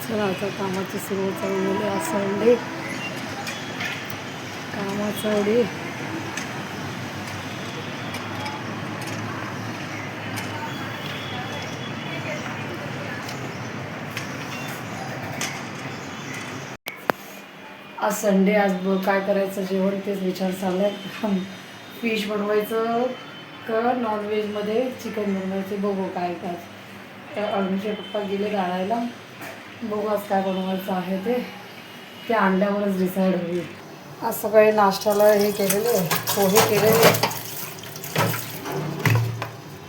चला आता कामाची सुरुवात चालू आज संडे कामाचा डे. आज संडे. आज काय करायचं जेवण तेच विचार चालला आहे. फिश बनवायचं का नॉनव्हेजमध्ये चिकन बनवायचं बघू काय काय. तर अरुणचे पप्पा गेले गाळायला. बघू आज काय बनवायचं आहे ते अंड्यावरच डिसाईड होईल. आज सकाळी नाश्त्याला हे केलेले पोहे केलेले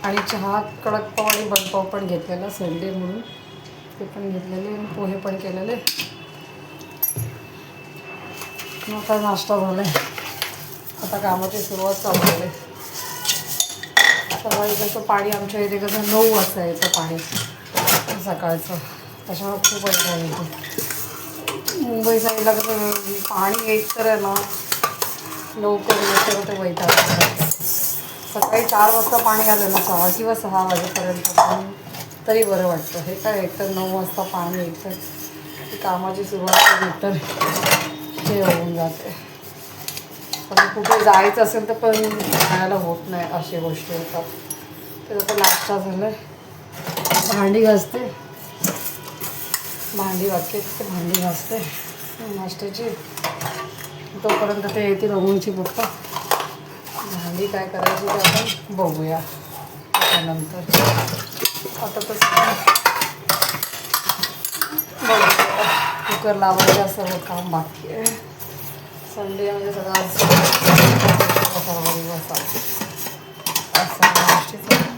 आणि चहा कडक पाव आणि बनपाव पण घेतलेला संडे म्हणून ते पण घेतलेले आणि पोहे पण केलेले. आता नाश्ता झाला आहे. आता कामाची सुरुवात चालू झाली. सकाळी कसं पाणी आमच्या इथे कसं 9 वाजता येतं पाणी सकाळचं. त्याच्यामुळे खूप अडचण येते. मुंबई साईडला कसं पाणी एक तर आहे ना लवकर येतं ते वैताग. सकाळी 4 वाजता पाणी आलं ना 6 किंवा 6 वाजेपर्यंत पाणी तरी बरं वाटतं. हे काय एकतर 9 वाजता पाणी एकतर कामाची सुरुवात एकतर हे होऊन जाते. पण कुठे जायचं असेल तर पण जायला होत नाही अशी गोष्टी होतात. तर आता नाश्ता झाला आहे. भांडी घासते. भांडी घासते नाश्त्याची. तोपर्यंत ते येतील रघुंची पप्पा. भांडी काय करायची ते आपण बघूया त्यानंतर. आता तसं बघूया. कुकर लावायला सर्व काम बाकी आहे. संडे म्हणजे सगळं सर्व दिवस असं गोष्टीचं.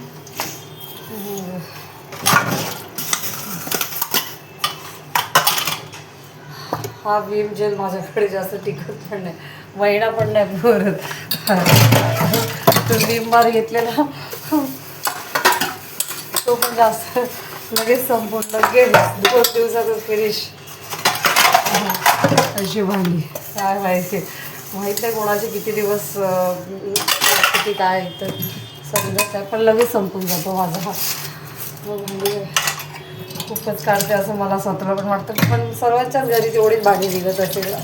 हा विम जेल माझ्याकडे जास्त टिकत पण नाही. महिना पण नाही भरत. तो विम बार घेतलेला तो पण जास्त लगेच संपून लगेच 2 दिवसातच फिनिश. अशी भांडी काय माहिती माहीत नाही कोणाचे किती दिवस किती काय तर समजत आहे. पण लगेच संपून जातो माझा हा. मग भांडी खूपच काढते असं मला स्वतःला पण वाटतं. पण सर्वांच्याच घरी तेवढीच भांडी निघत असेल.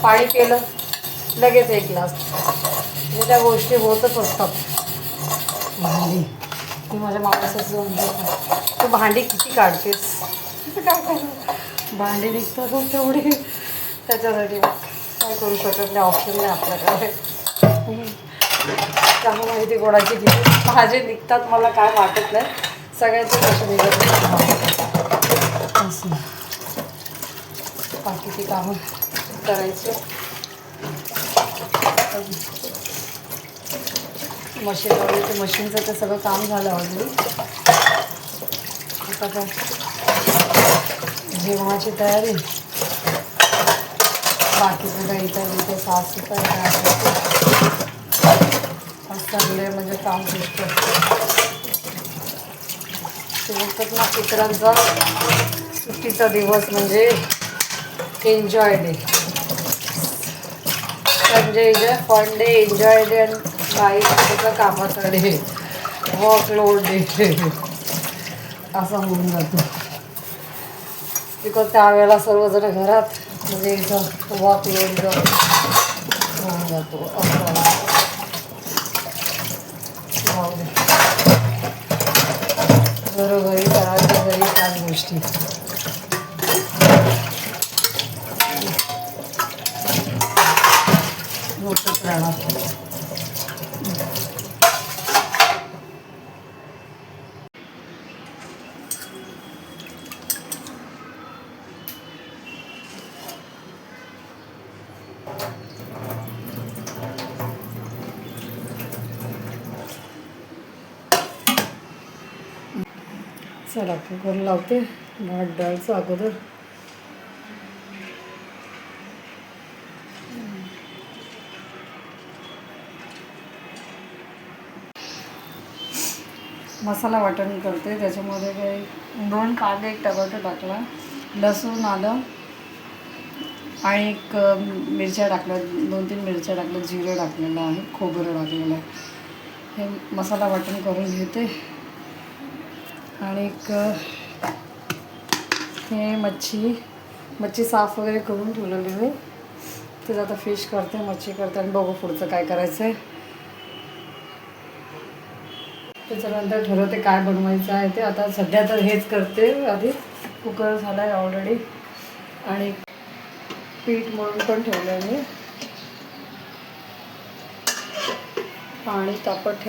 पाणी केलं लगेच 1 ग्लास. म्हणजे त्या गोष्टी होतच असतात. भांडी ती माझ्या माणसाचं म्हणतात तू भांडी किती काढतेस. काय करणार भांडी निघतातच तेवढी. त्याच्यासाठी काय करू शकत नाही. ऑप्शन नाही आपल्याकडे. त्यामुळे माहिती कोणाची किती भाजी निघतात मला काय वाटत नाही. सगळ्यांचे कसे निघत असं बाकीची कामं करायची. मशीनवर ते मशीनचं ते सगळं काम झालं ऑलरेडी. आता काय जेवणाची तयारी. बाकीचं काही इतर इथे साफसफाई करायची. संडे म्हणजे काम सुटतं. ते बोलतात ना इतरांचा सुट्टीचा दिवस म्हणजे enjoy day. Sunday is a fun day, enjoy day आणि काही त्याचा कामाचा डे, वर्कलोड डे असं होऊन जातं. बिकॉज त्यावेळेला सर्वजण घरात म्हणजे इथं वर्कलोड होऊन जातो असं. घरोघरी सगळ्यांच्या घरी त्याच गोष्टी. होतच राहणार. चला कुकर लावते. भात डाळचं अगोदर. मसाला वाटण करते. त्याच्यामध्ये काही 2 कांदे 1 टोमॅटो टाकला, लसूण आलं आणि 1 मिरच्या टाकल्या, 2-3 मिरच्या टाकल्या, जिरं टाकलेलं आहे, खोबरं टाकलेलं आहे. हे मसाला वाटण करून घेते आणि एक हे मच्छी साफ वगैरे करून ठेवलेली मी. तिथं आता फिश करते, मच्छी करते आणि बघू पुढचं काय करायचं आहे. त्याच्यानंतर ठरवते काय बनवायचं आहे ते. आता सध्या तर हेच करते. आधी कुकर झाला आहे ऑलरेडी आणि पीठ मळून पण ठेवलं आहे मी. पाणी तापत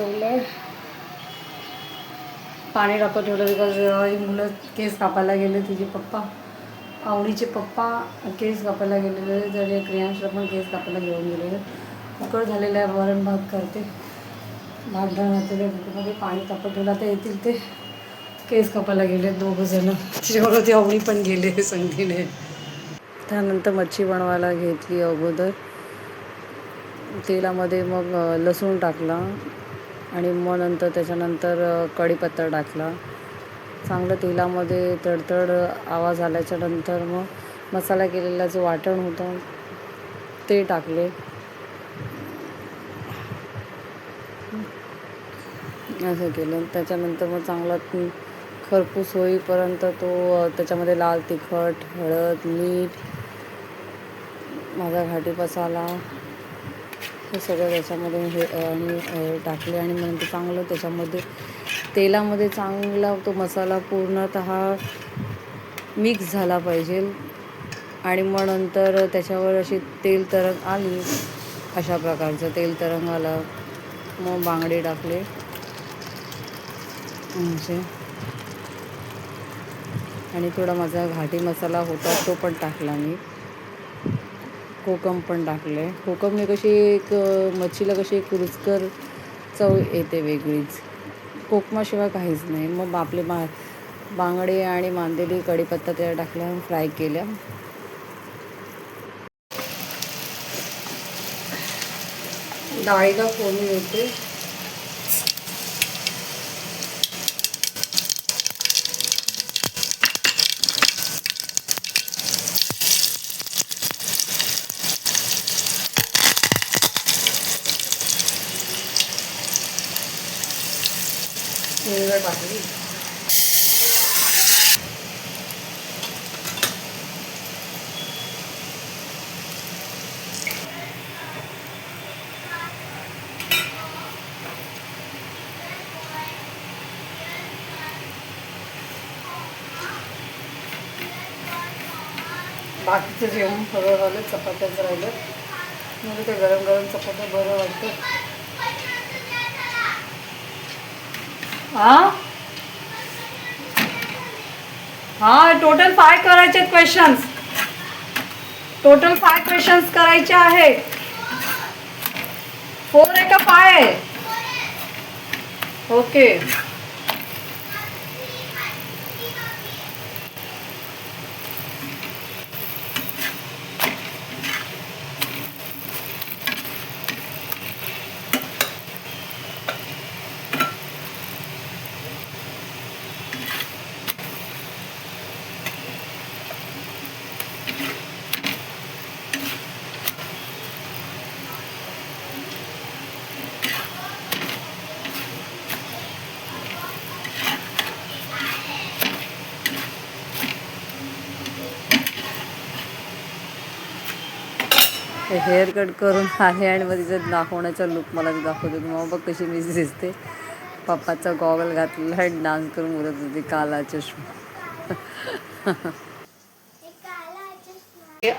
ठेवलं बिकॉज ही मुलं केस कापायला गेले. तिचे पप्पा, आवडीचे पप्पा केस कापायला गेलेले, जरी क्रियांशला पण केस कापायला घेऊन गेलेले. कुकर झालेलं आहे. वरण भात करते. भात घातलेले कुकरमध्ये, पाणी तापत ठेवलं. आता येतील ते केस कापायला गेले 2 जण. त्याच्याबरोबर ती आवडी पण गेले संगीने. त्यानंतर मच्छी बनवायला घेतली. अगोदर तेलामध्ये मग लसूण टाकला आणि मग नंतर त्याच्यानंतर कढीपत्ता टाकला. चांगलं तेलामध्ये तडतड आवाज आल्याच्या नंतर मग मसाला केलेला जो वाटण होतं ते टाकले. असं केलं. त्याच्यानंतर मग चांगला खरपूस होईपर्यंत तो त्याच्यामध्ये लाल तिखट, हळद, मीठ, माझा घाटी मसाला हे सगळं त्याच्यामध्ये हे टाकले आणि नंतर चांगलं त्याच्यामध्ये तेलामध्ये चांगला तो मसाला पूर्णतः मिक्स झाला पाहिजे. आणि मग नंतर त्याच्यावर अशी तेल तरंग आली, अशा प्रकारचं तेल तरंग आलं. मग बांगडे टाकले असे आणि थोडा माझा घाटी मसाला होता तो पण टाकला मी. कोकम पण टाकले. कोकमने कशी एक मच्छीला कशी एक रुचकर चव येते वेगळीच. कोकमाशिवाय काहीच नाही. मग आपले बांगडे आणि मांदेली कढीपत्ता त्या टाकल्या, फ्राय केल्या. डाळीला फोडणी देते. टाकली. बाकीचं जेवण सगळं झालं. चपात्याचं राहिलं म्हणजे ते गरम गरम चपात्या बरं वाटतं. हा टोटल 5 करायचे क्वेश्चन्स. टोटल 5 क्वेश्चन्स करायचे आहेत. 4 आहे का 5 आहे? ओके. हेअर कट करून आले आणि मग तिचं दाखवण्याचा लुक मला दाखवते. मग बघ कशी मी दिसते. पप्पाचा गॉगल घातलेला आणि डान्स करून बोलत होती काला चष्मा.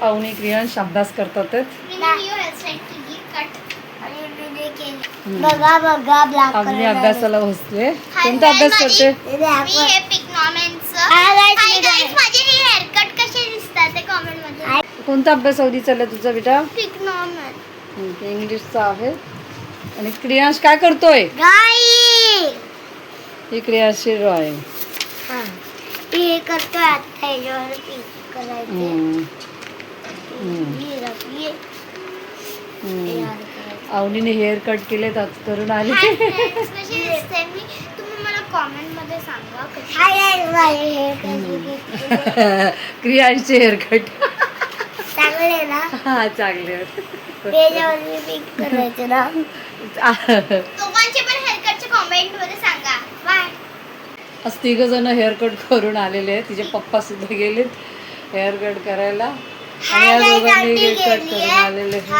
अवनी क्रियांश अभ्यास करतात. अवनी अभ्यासाला बसले. कोणता अभ्यास करते? कोणता अभ्यास अवधी चालला तुझा बेटा? इंग्लिशचा आहे. आणि क्रियांश काय करतोय? ही क्रियांशी आहे. अवनीने हेअर कट केले करून आले. क्रियांशचे हेअर कट चांगले ना? हा चांगले. आज तिघ जण हेअर कट करून आलेले आहेत. तिचे पप्पा सुद्धा गेलेत हेअर कट करायला आणि या दोघांनी हेअर कट करून आलेले आहेत.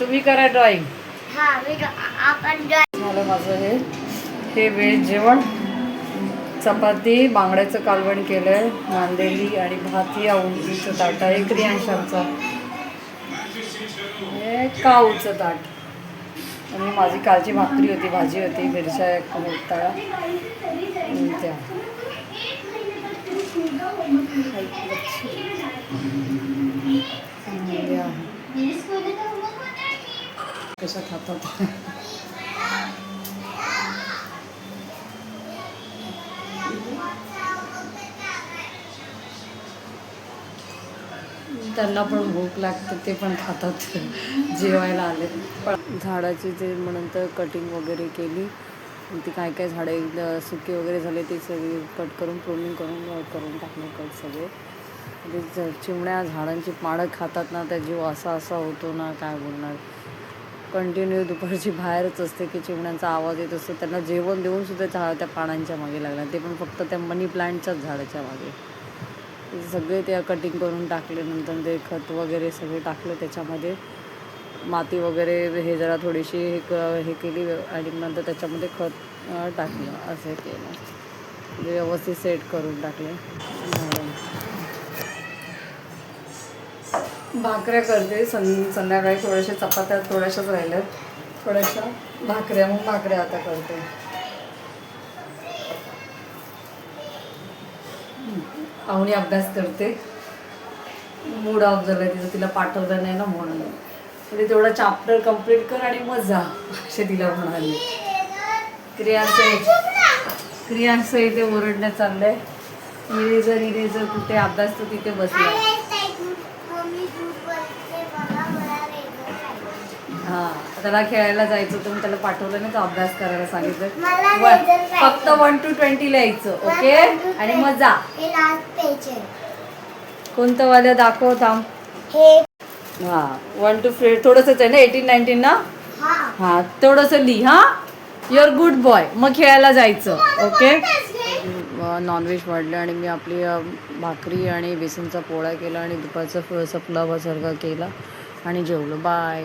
तुम्ही करा ड्रॉइंग. झालं माझं हे व्हेज जेवण. चपाती बांगड्याचं कालवण केलंय, मांदेली आणि भात या उंचीचं ताट आहे. क्रियांशांचा हे काऊचं ताट आणि माझी कालची भाकरी होती, भाजी होती, मिरच्या तळा त्या. कशा खातात त्यांना पण भूक लागते, ते पण खातात. जेवायला आले. पण झाडाची जे नंतर कटिंग वगैरे केली, ती काय काय झाडे सुके वगैरे झाले ते सगळे कट करून प्रूनिंग करून टाकले कट सगळे. म्हणजे चिमण्या झाडांची पानं खातात ना, त्या जीव असा होतो ना, काय बोलणार. कंटिन्यू दुपारची बाहेरच असते की चिमण्यांचा आवाज येत असतो. त्यांना जेवण देऊन सुद्धा त्या पानांच्या मागे लागला, ते पण फक्त त्या मनी प्लांटच्याच झाडाच्या मागे. सगळे त्या कटिंग करून टाकले. नंतर ते खत वगैरे सगळे टाकलं त्याच्यामध्ये, माती वगैरे हे जरा थोडीशी हे केली आणि नंतर त्याच्यामध्ये खत टाकलं. असं केलं म्हणजे व्यवस्थित सेट करून टाकले. भाकऱ्या करते संध्याकाळी. थोड्याशा चपात्या थोड्याशाच राहिल्यात, थोड्याशा भाकऱ्या, मग भाकऱ्या आता करते. आवणी अभ्यास करते. मूड ऑफ झाला तिचं, तिला पाठवलं नाही ना म्हणून. म्हणजे तेवढा चॅप्टर कम्प्लीट कर आणि मग जा असे तिला म्हणाले. क्रियांचं इथे ओरडण्यात चाललंय. इरेजर कुठे, अभ्यास तर तिथे बसला. हां, त्याला खेळायला जायचं होतं, मग त्याला पाठवलं नाही, तो अभ्यास करायला सांगितलं. फक्त 1 to 20 लिहायचं, ओके, आणि मग जा. कोणतं वालं दाखव, थांब. हां, 1 to 5 थोडंसंच आहे ना, 18-19 ना. हां, थोडंसं लिह. हां, युअर गुड बॉय. मग खेळायला जायचं, ओके. नॉनव्हेज वाढलं आणि मी आपली भाकरी आणि बेसनचा पोळा केला आणि दुपारचा फुलावासारखा केला आणि जेवलो. बाय.